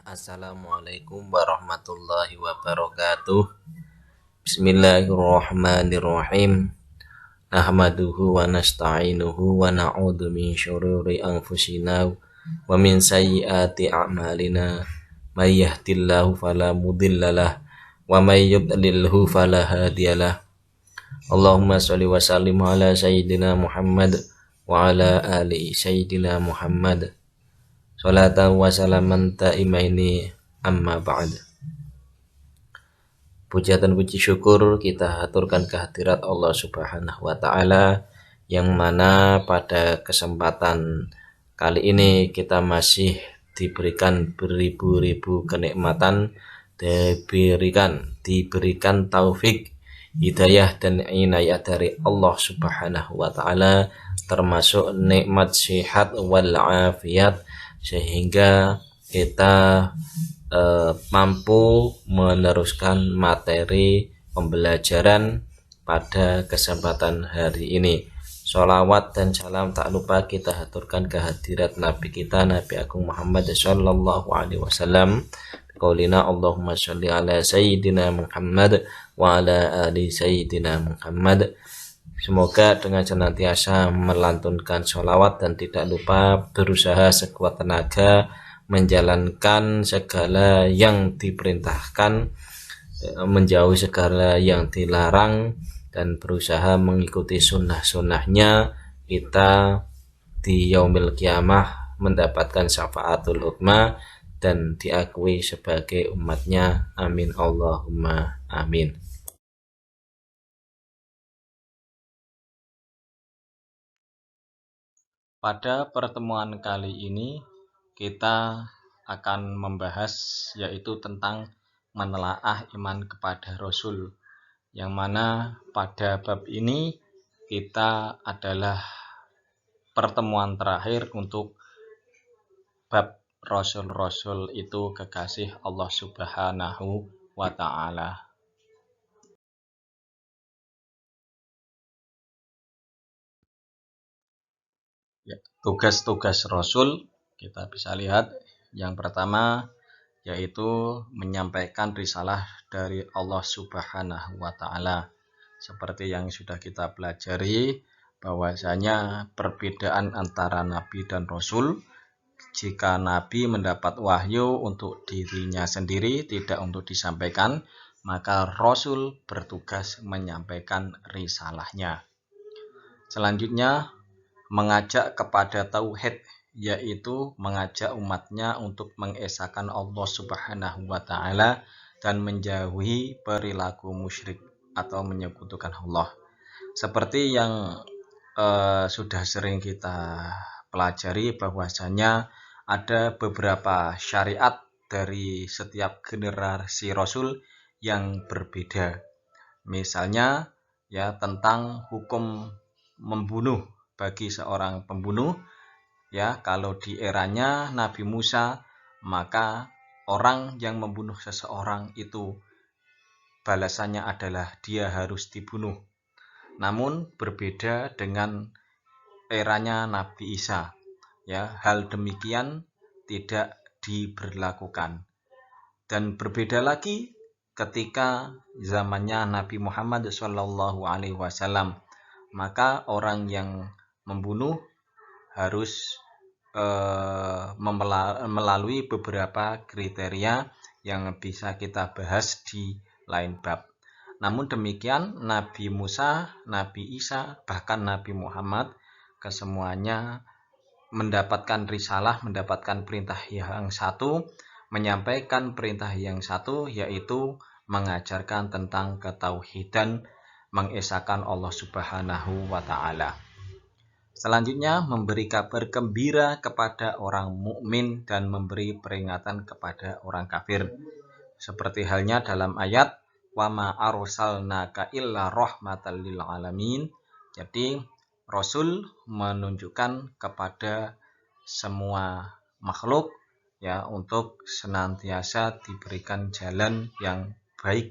Assalamualaikum warahmatullahi wabarakatuh. Bismillahirrahmanirrahim. Nahmaduhu wa nasta'inuhu wa na'udzu min syururi anfusina wa min sayyiati a'malina. May yahdihillahu fala mudhillalah wa may yudlilhu fala hadiyalah. Allahumma shalli wa sallim ala sayyidina Muhammad wa ala ali sayyidina Muhammad. Salatan wa salaman ta'imaini amma ba'd. Puja dan puji syukur kita haturkan kehadirat Allah Subhanahu wa taala, yang mana pada kesempatan kali ini kita masih diberikan beribu-ribu kenikmatan, diberikan taufik, hidayah dan inayah dari Allah Subhanahu wa taala, termasuk nikmat sehat wal afiat, sehingga kita mampu meneruskan materi pembelajaran pada kesempatan hari ini. Sholawat dan salam tak lupa kita haturkan kehadirat Nabi kita, Nabi Agung Muhammad sallallahu alaihi wasallam. Qaulina Allahumma sholli ala sayyidina Muhammad wa ala ali sayyidina Muhammad. Semoga dengan senantiasa melantunkan sholawat dan tidak lupa berusaha sekuat tenaga menjalankan segala yang diperintahkan, menjauhi segala yang dilarang, dan berusaha mengikuti sunnah-sunnahnya, kita di yaumil kiamah mendapatkan syafaatul uzma dan diakui sebagai umatnya. Amin Allahumma amin. Pada pertemuan kali ini kita akan membahas yaitu tentang menelaah iman kepada Rasul, yang mana pada bab ini kita adalah pertemuan terakhir untuk bab Rasul-Rasul itu kekasih Allah Subhanahu wa ta'ala. Ya, tugas-tugas Rasul kita bisa lihat, yang pertama yaitu menyampaikan risalah dari Allah Subhanahu wa ta'ala. Seperti yang sudah kita pelajari, bahwasanya perbedaan antara Nabi dan Rasul, jika Nabi mendapat wahyu untuk dirinya sendiri, tidak untuk disampaikan, maka Rasul bertugas menyampaikan risalahnya. Selanjutnya, mengajak kepada tauhid, yaitu mengajak umatnya untuk mengesahkan Allah Subhanahu wa ta'ala dan menjauhi perilaku musyrik atau menyekutukan Allah. Seperti yang sudah sering kita pelajari, bahwasanya ada beberapa syariat dari setiap generasi Rasul yang berbeda. Misalnya ya tentang hukum membunuh bagi seorang pembunuh, ya kalau di eranya Nabi Musa, maka orang yang membunuh seseorang itu balasannya adalah dia harus dibunuh. Namun berbeda dengan eranya Nabi Isa, ya hal demikian tidak diberlakukan. Dan berbeda lagi ketika zamannya Nabi Muhammad SAW, maka orang yang membunuh harus melalui beberapa kriteria yang bisa kita bahas di lain bab. Namun demikian, Nabi Musa, Nabi Isa, bahkan Nabi Muhammad, kesemuanya mendapatkan risalah, mendapatkan perintah yang satu, menyampaikan perintah yang satu, yaitu mengajarkan tentang ketauhidan, mengesahkan Allah Subhanahu wa ta'ala. Selanjutnya, memberi kabar gembira kepada orang mukmin dan memberi peringatan kepada orang kafir. Seperti halnya dalam ayat wa ma arsalnaka illa rahmatan lil alamin. Jadi Rasul menunjukkan kepada semua makhluk, ya, untuk senantiasa diberikan jalan yang baik,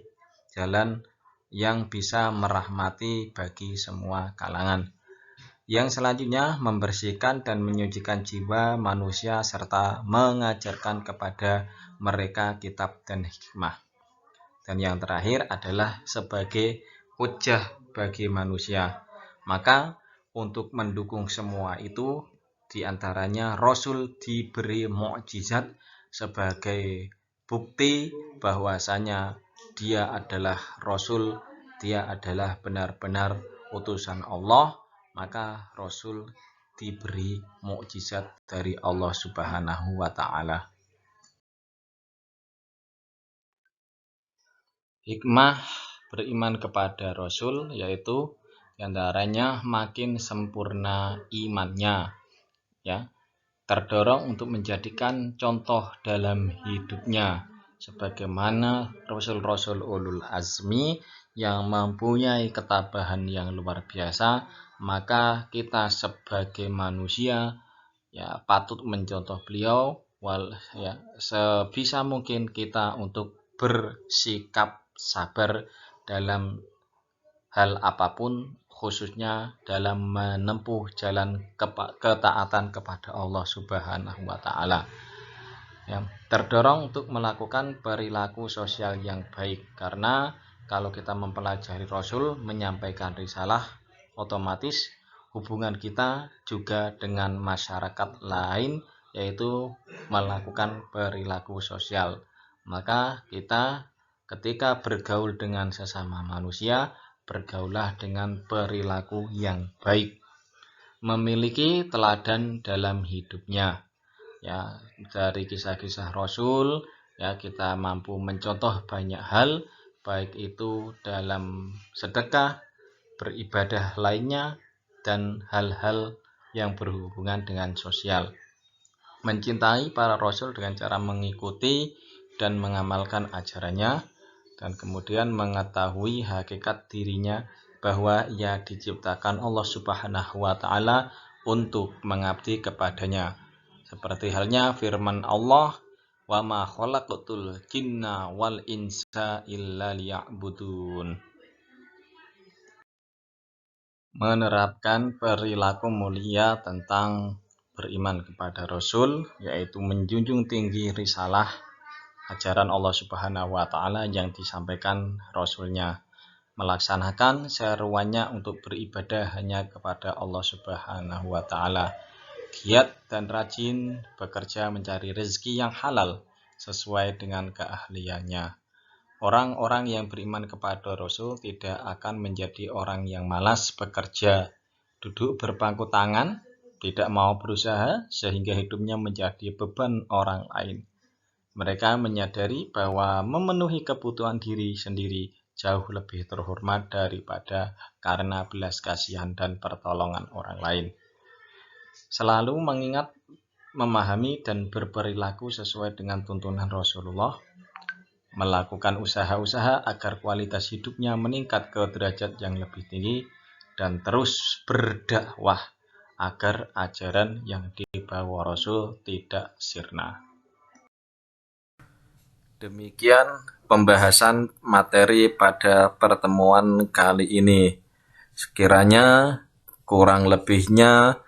jalan yang bisa merahmati bagi semua kalangan. Yang selanjutnya membersihkan dan menyucikan jiwa manusia serta mengajarkan kepada mereka kitab dan hikmah. Dan yang terakhir adalah sebagai hujjah bagi manusia. Maka untuk mendukung semua itu diantaranya Rasul diberi mukjizat sebagai bukti bahwasanya dia adalah Rasul, dia adalah benar-benar utusan Allah. Maka Rasul diberi mukjizat dari Allah Subhanahu wa Ta'ala. Hikmah beriman kepada Rasul yaitu diantaranya makin sempurna imannya, ya, terdorong untuk menjadikan contoh dalam hidupnya sebagaimana Rasul-Rasul ulul azmi yang mempunyai ketabahan yang luar biasa. Maka kita sebagai manusia ya patut mencontoh beliau, sebisa mungkin kita untuk bersikap sabar dalam hal apapun, khususnya dalam menempuh jalan ketaatan kepada Allah Subhanahu wa Ta'ala. Ya, terdorong untuk melakukan perilaku sosial yang baik, karena kalau kita mempelajari Rasul menyampaikan risalah, otomatis hubungan kita juga dengan masyarakat lain yaitu melakukan perilaku sosial. Maka kita ketika bergaul dengan sesama manusia, bergaullah dengan perilaku yang baik, memiliki teladan dalam hidupnya. Ya, dari kisah-kisah Rasul ya kita mampu mencontoh banyak hal, baik itu dalam sedekah, beribadah lainnya, dan hal-hal yang berhubungan dengan sosial. Mencintai para Rasul dengan cara mengikuti dan mengamalkan ajarannya, dan kemudian mengetahui hakikat dirinya bahwa ia diciptakan Allah Subhanahu wa Ta'ala untuk mengabdi kepadanya. Seperti halnya firman Allah, wa ma khalaqtul jinna wal insa illa liya'budun. Menerapkan perilaku mulia tentang beriman kepada Rasul, yaitu menjunjung tinggi risalah ajaran Allah Subhanahu wa Ta'ala yang disampaikan Rasulnya, melaksanakan seruannya untuk beribadah hanya kepada Allah Subhanahu wa Ta'ala, giat dan rajin bekerja mencari rezeki yang halal sesuai dengan keahliannya. Orang-orang yang beriman kepada Rasul tidak akan menjadi orang yang malas bekerja, duduk berpangku tangan, tidak mau berusaha sehingga hidupnya menjadi beban orang lain. Mereka menyadari bahwa memenuhi kebutuhan diri sendiri jauh lebih terhormat daripada karena belas kasihan dan pertolongan orang lain. Selalu mengingat, memahami, dan berperilaku sesuai dengan tuntunan Rasulullah, melakukan usaha-usaha agar kualitas hidupnya meningkat ke derajat yang lebih tinggi, dan terus berdakwah agar ajaran yang dibawa Rasul tidak sirna. Demikian pembahasan materi pada pertemuan kali ini. Sekiranya kurang lebihnya,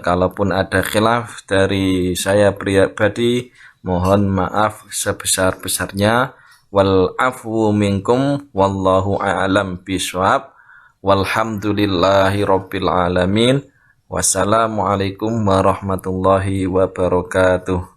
kalaupun ada khilaf dari saya pribadi, mohon maaf sebesar-besarnya. Wal afwu minkum wallahu a'lam bishawab. Walhamdulillahi rabbil alamin. Wassalamualaikum warahmatullahi wabarakatuh.